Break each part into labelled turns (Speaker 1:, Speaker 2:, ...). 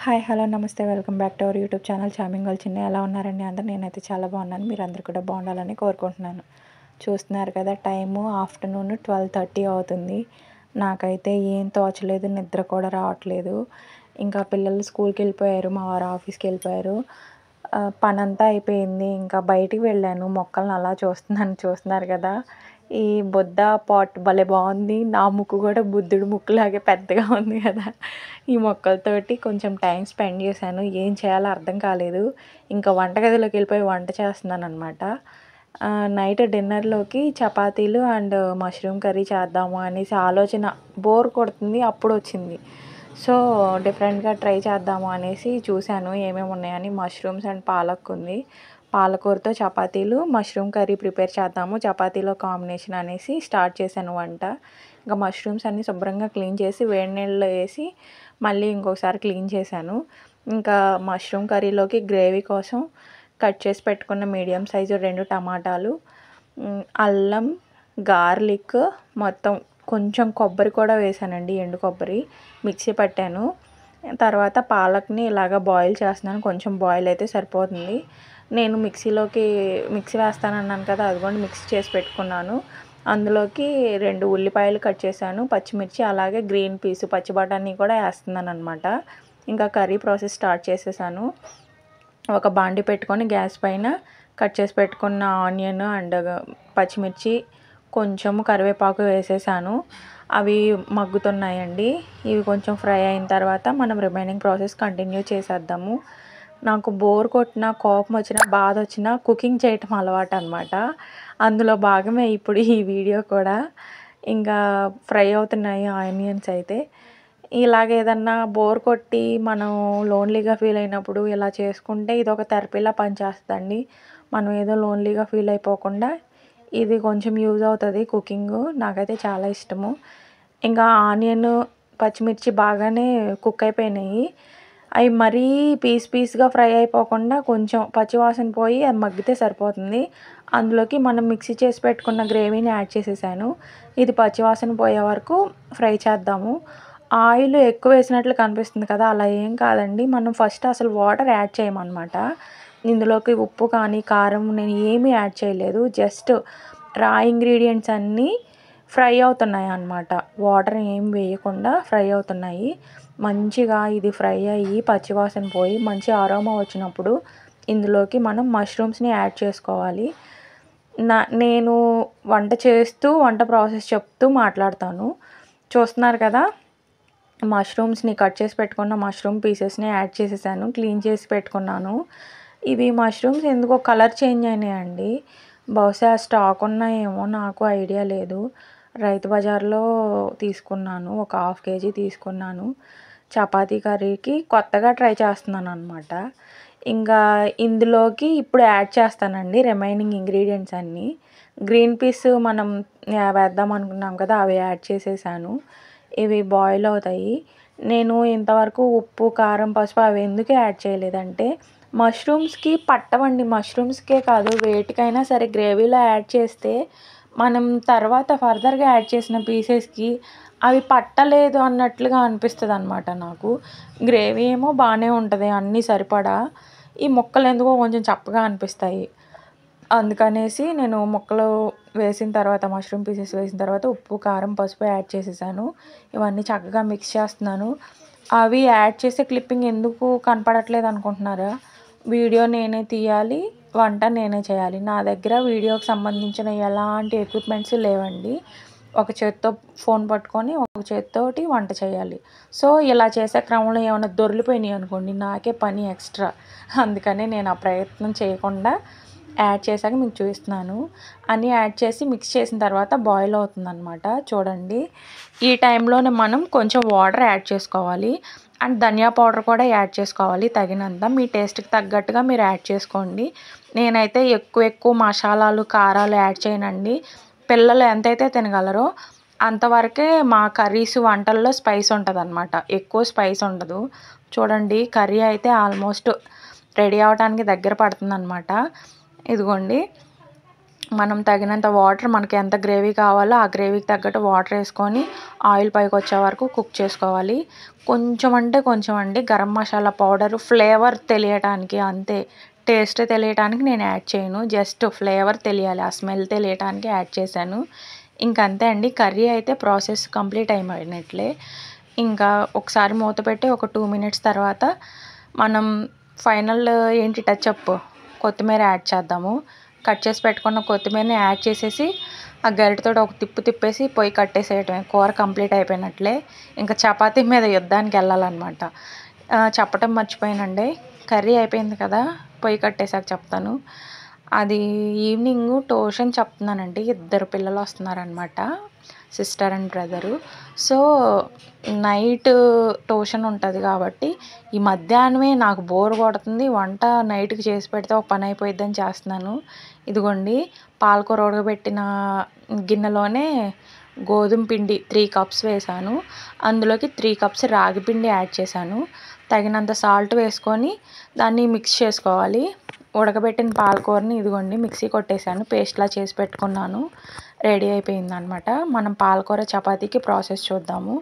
Speaker 1: Hi hello నమస్తే welcome back to our YouTube channel charming girl చిన్న. ఎలా ఉన్నారండి అందరూ? నేనైతే చాలా బాగున్నాను. మీరు అందరూ కూడా బాగుండాలని కోరుకుంటున్నాను. చూస్తున్నారు కదా, టైము ఆఫ్టర్నూన్ 12:30 అవుతుంది. నాకైతే ఏం తోచలేదు, నిద్ర కూడా రావట్లేదు. ఇంకా పిల్లలు స్కూల్కి వెళ్ళిపోయారు, మా వారు ఆఫీస్కి వెళ్ళిపోయారు. పనంతా అయిపోయింది. ఇంకా బయటికి వెళ్ళాను, మొక్కలను అలా చూస్తున్నారు కదా. ఈ బుద్ధ పాట్ భలే బాగుంది. నా ముక్కు కూడా బుద్ధుడు ముక్కులాగే పెద్దగా ఉంది కదా. ఈ మొక్కలతోటి కొంచెం టైం స్పెండ్ చేశాను. ఏం చేయాలో అర్థం కాలేదు. ఇంకా వంటగదిలోకి వెళ్ళిపోయి వంట చేస్తున్నాను అనమాట. నైట్ డిన్నర్లోకి చపాతీలు అండ్ మష్రూమ్ కర్రీ చేద్దాము అనేసి ఆలోచన. బోర్ కొడుతుంది అప్పుడు వచ్చింది. సో డిఫరెంట్గా ట్రై చేద్దాము అనేసి చూశాను ఏమేమి ఉన్నాయని. మష్రూమ్స్ అండ్ పాలక్ ఉంది. పాలకూరతో చపాతీలు, మష్రూమ్ కర్రీ ప్రిపేర్ చేద్దాము చపాతీలో కాంబినేషన్ అనేసి స్టార్ట్ చేశాను వంట. ఇంకా మష్రూమ్స్ అన్నీ శుభ్రంగా క్లీన్ చేసి వేడి నీళ్ళలో వేసి మళ్ళీ ఇంకొకసారి క్లీన్ చేశాను. ఇంకా మష్రూమ్ కర్రీలోకి గ్రేవీ కోసం కట్ చేసి పెట్టుకున్న మీడియం సైజు 2 టమాటాలు, అల్లం, గార్లిక్, మొత్తం కొంచెం కొబ్బరి కూడా వేసానండి, ఎండు కొబ్బరి మిక్సీ పట్టాను. తర్వాత పాలక్ని ఇలాగ బాయిల్ చేస్తున్నాను. కొంచెం బాయిల్ అయితే సరిపోతుంది. నేను మిక్సీ వేస్తానన్నాను కదా, అదిగోండి మిక్సీ చేసి పెట్టుకున్నాను. అందులోకి 2 ఉల్లిపాయలు కట్ చేశాను, పచ్చిమిర్చి, అలాగే గ్రీన్ పీస్ పచ్చి బఠానీ కూడా వేస్తున్నాను అనమాట. ఇంకా కర్రీ ప్రాసెస్ స్టార్ట్ చేసేసాను. ఒక బాండి పెట్టుకొని గ్యాస్ పైన కట్ చేసి పెట్టుకున్న ఆనియన్ అండ్ పచ్చిమిర్చి, కొంచెం కరివేపాకు వేసేసాను. అవి మగ్గుతున్నాయండి. ఇవి కొంచెం ఫ్రై అయిన తర్వాత మనం రిమైనింగ్ ప్రాసెస్ కంటిన్యూ చేసేద్దాము. నాకు బోర్ కొట్టినా, కోపం వచ్చినా, బాధ వచ్చినా కుకింగ్ చేయటం అలవాటు అనమాట. అందులో భాగమే ఇప్పుడు ఈ వీడియో కూడా. ఇంకా ఫ్రై అవుతున్నాయి ఆనియన్స్ అయితే. ఇలాగ ఏదన్నా బోర్ కొట్టి మనం లోన్లీగా ఫీల్ అయినప్పుడు ఇలా చేసుకుంటే ఇదొక థెరపీలా పనిచేస్తుందండి. మనం ఏదో లోన్లీగా ఫీల్ అయిపోకుండా ఇది కొంచెం యూజ్ అవుతుంది కుకింగ్. నాకైతే చాలా ఇష్టము. ఇంకా ఆనియన్, పచ్చిమిర్చి బాగానే కుక్ అయిపోయినాయి. అవి మరీ పీస్గా ఫ్రై అయిపోకుండా కొంచెం పచ్చివాసన పోయి అది మగ్గితే సరిపోతుంది. అందులోకి మనం మిక్సీ చేసి పెట్టుకున్న గ్రేవీని యాడ్ చేసేసాను. ఇది పచ్చివాసన పోయే వరకు ఫ్రై చేద్దాము. ఆయిల్ ఎక్కువ వేసినట్లు కనిపిస్తుంది కదా, అలా ఏం కాదండి. మనం ఫస్ట్ అసలు వాటర్ యాడ్ చేయమన్నమాట. ఇందులోకి ఉప్పు కానీ కారం నేను ఏమీ యాడ్ చేయలేదు. జస్ట్ రా ఇంగ్రీడియంట్స్ అన్నీ ఫ్రై అవుతున్నాయి అన్నమాట. వాటర్ ఏం వేయకుండా ఫ్రై అవుతున్నాయి. మంచిగా ఇది ఫ్రై అయ్యి పచ్చివాసన పోయి మంచి అరోమా వచ్చినప్పుడు ఇందులోకి మనం మష్రూమ్స్ని యాడ్ చేసుకోవాలి. నేను వంట చేస్తూ వంట ప్రాసెస్ చెప్తూ మాట్లాడతాను. చూస్తున్నారు కదా, మష్రూమ్స్ని కట్ చేసి పెట్టుకున్న మష్రూమ్ పీసెస్ని యాడ్ చేసేసాను. క్లీన్ చేసి పెట్టుకున్నాను. ఇవి మష్రూమ్స్ ఎందుకో కలర్ చేంజ్ అయినాయండి. బహుశా స్టాక్ ఉన్నాయేమో, నాకు ఐడియా లేదు. రైతు బజార్లో తీసుకున్నాను, ఒక 1/2 kg తీసుకున్నాను. చపాతీ కర్రీకి కొత్తగా ట్రై చేస్తున్నాను అనమాట. ఇంకా ఇందులోకి ఇప్పుడు యాడ్ చేస్తానండి రిమైనింగ్ ఇంగ్రీడియంట్స్ అన్నీ. గ్రీన్ పీస్ మనం వేద్దాం అనుకున్నాం కదా, అవి యాడ్ చేసేసాను. ఇవి బాయిల్ అవుతాయి. నేను ఇంతవరకు ఉప్పు, కారం, పసుపు అవి ఎందుకు యాడ్ చేయలేదంటే మష్రూమ్స్కి పట్టవండి. మష్రూమ్స్కే కాదు, వేటికైనా సరే గ్రేవీలో యాడ్ చేస్తే మనం తర్వాత ఫర్దర్గా యాడ్ చేసిన పీసెస్కి అవి పట్టలేదు అన్నట్లుగా అనిపిస్తుంది అనమాట నాకు. గ్రేవీ ఏమో బాగానే ఉంటుంది అన్నీ సరిపడా, ఈ ముక్కలు ఎందుకో కొంచెం చప్పగా అనిపిస్తాయి. అందుకనేసి నేను ముక్కలు వేసిన తర్వాత, మష్రూమ్ పీసెస్ వేసిన తర్వాత ఉప్పు, కారం, పసుపు యాడ్ చేసేసాను. ఇవన్నీ చక్కగా మిక్స్ చేస్తున్నాను. అవి యాడ్ చేసే క్లిప్పింగ్ ఎందుకు కనపడట్లేదు అనుకుంటున్నారా? వీడియో నేనే తీయాలి, వంట నేనే చేయాలి. నా దగ్గర వీడియోకి సంబంధించిన ఎలాంటి ఎక్విప్మెంట్స్ లేవండి. ఒక చేత్తో ఫోన్ పట్టుకొని ఒక చేత్తోటి వంట చేయాలి. సో ఇలా చేసే క్రమంలో ఏమైనా దొర్లిపోయినాయి అనుకోండి, నాకే పని ఎక్స్ట్రా. అందుకనే నేను ఆ ప్రయత్నం చేయకుండా యాడ్ చేశాక మీకు చూపిస్తున్నాను. అన్నీ యాడ్ చేసి మిక్స్ చేసిన తర్వాత బాయిల్ అవుతుందన్నమాట. చూడండి, ఈ టైంలోనే మనం కొంచెం వాటర్ యాడ్ చేసుకోవాలి. అండ్ ధనియా పౌడర్ కూడా యాడ్ చేసుకోవాలి తగినంత. మీ టేస్ట్కి తగ్గట్టుగా మీరు యాడ్ చేసుకోండి. నేనైతే ఎక్కువ మసాలాలు, కారాలు యాడ్ చేయనండి. పిల్లలు ఎంతైతే తినగలరో అంతవరకే మా కర్రీస్, వంటల్లో స్పైస్ ఉంటుంది అనమాట. ఎక్కువ స్పైస్ ఉండదు. చూడండి, కర్రీ అయితే ఆల్మోస్ట్ రెడీ అవడానికి దగ్గర పడుతుందన్నమాట. ఇదిగోండి, మనం తగినంత వాటర్, మనకి ఎంత గ్రేవీ కావాలో ఆ గ్రేవీకి తగ్గట్టు వాటర్ వేసుకొని ఆయిల్ పైకి వచ్చే వరకు కుక్ చేసుకోవాలి. కొంచెం అంటే కొంచెం అండి గరం మసాలా పౌడర్ ఫ్లేవర్ తెలియటానికి అంతే. టేస్ట్ తెలియటానికి నేను యాడ్ చేయను. జస్ట్ ఫ్లేవర్ తెలియాలి, ఆ స్మెల్ తెలియటానికి యాడ్ చేశాను. ఇంకంతే అండి. కర్రీ అయితే ప్రాసెస్ కంప్లీట్ అయిపోయినట్లే. ఇంకా ఒకసారి మూత పెట్టి ఒక 2 మినిట్స్ తర్వాత మనం ఫైనల్ ఏంటి టచ్అప్ కొత్తిమీర యాడ్ చేద్దాము. కట్ చేసి పెట్టుకున్న కొత్తిమీరని యాడ్ చేసేసి ఆ గరిటెతోటి ఒక తిప్పేసి పొయ్యి కట్టేసేయటమే. కూర కంప్లీట్ అయిపోయినట్లే. ఇంకా చపాతీ మీద యుద్ధానికి వెళ్ళాలన్నమాట. చెప్పటం మర్చిపోయానండి. కర్రీ అయిపోయింది కదా, పొయ్యి కట్టేసాక చెప్తాను. అది ఈవినింగ్ ట్యూషన్ చెప్తున్నానండి. 2 పిల్లలు వస్తున్నారనమాట, sister and brother. So night tuition ఉంటుంది కాబట్టి ఈ మధ్యాహ్నమే నాకు బోర్ కొడుతుంది. వంట నైట్కి చేసి పెడితే ఒక పని అయిపోయిద్దని చేస్తున్నాను. ఇదిగోండి పాలకూర ఉడకబెట్టిన గిన్నెలోనే గోధుమ పిండి 3 కప్స్ వేసాను. అందులోకి 3 కప్స్ రాగి పిండి యాడ్ చేశాను. తగినంత సాల్ట్ వేసుకొని దాన్ని మిక్స్ చేసుకోవాలి. ఉడకబెట్టిన పాలకూరని ఇదిగోండి మిక్సీ కొట్టేశాను, పేస్ట్లా చేసి పెట్టుకున్నాను. రెడీ అయిపోయిందనమాట. మనం పాలకూర చపాతీకి ప్రాసెస్ చూద్దాము.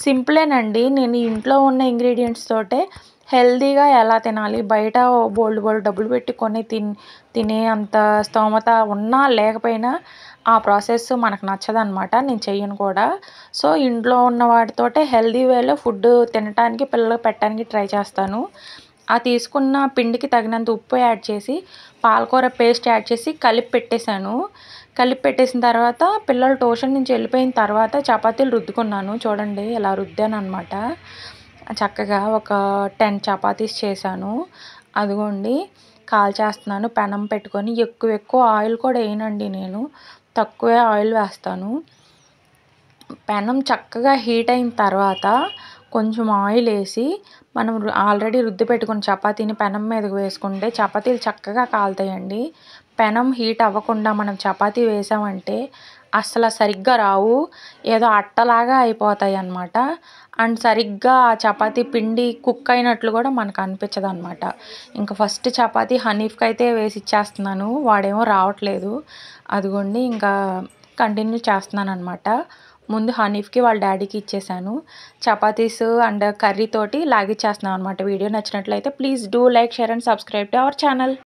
Speaker 1: సింపులేనండి. నేను ఇంట్లో ఉన్న ఇంగ్రీడియంట్స్ తోటే హెల్తీగా ఎలా తినాలి, బయట బోల్డ్ డబ్బులు పెట్టి తినే అంత స్తోమత ఉన్నా లేకపోయినా ఆ ప్రాసెస్ మనకు నచ్చదనమాట. నేను చెయ్యను కూడా. సో ఇంట్లో ఉన్న వాటితోటే హెల్తీ వేలో ఫుడ్ తినటానికి, పిల్లలకు పెట్టడానికి ట్రై చేస్తాను. ఆ తీసుకున్న పిండికి తగినంత ఉప్పు యాడ్ చేసి పాలకూర పేస్ట్ యాడ్ చేసి కలిపి పెట్టేసిన తర్వాత పిల్లలు ట్యూషన్ నుంచి వెళ్ళిపోయిన తర్వాత చపాతీలు రుద్దుకున్నాను. చూడండి ఇలా రుద్దానమాట. చక్కగా ఒక 10 చపాతీస్ చేశాను. అదిగోండి కాల్చేస్తున్నాను పెనం పెట్టుకొని. ఎక్కువ ఆయిల్ కూడా వేయనండి నేను, తక్కువే ఆయిల్ వేస్తాను. పెనం చక్కగా హీట్ అయిన తర్వాత కొంచెం ఆయిల్ వేసి మనం ఆల్రెడీ రుద్ది పెట్టుకున్న చపాతీని పెనం మీదకి వేసుకుంటే చపాతీలు చక్కగా కాలుతాయండి. పెనం హీట్ అవ్వకుండా మనం చపాతీ వేసామంటే అస్సలు సరిగ్గా రావు, ఏదో అట్టలాగా అయిపోతాయి అన్నమాట. అండ్ సరిగ్గా ఆ చపాతీ పిండి కుక్ అయినట్లు కూడా మనకు అనిపించదు అనమాట. ఇంకా ఫస్ట్ చపాతీ హనీఫ్కి అయితే వేసి ఇచ్చేస్తున్నాను, వాడేమో రావట్లేదు. అదిగోండి ఇంకా కంటిన్యూ చేస్తున్నాను అనమాట. ముందు హనీఫ్కి వాళ్ళ డాడీకి ఇచ్చేసాను. చపాతీస్ అండ్ కర్రీ తోటి లాగిచ్చేస్తున్నాను అనమాట. వీడియో నచ్చినట్లయితే please do like, share and subscribe to our channel.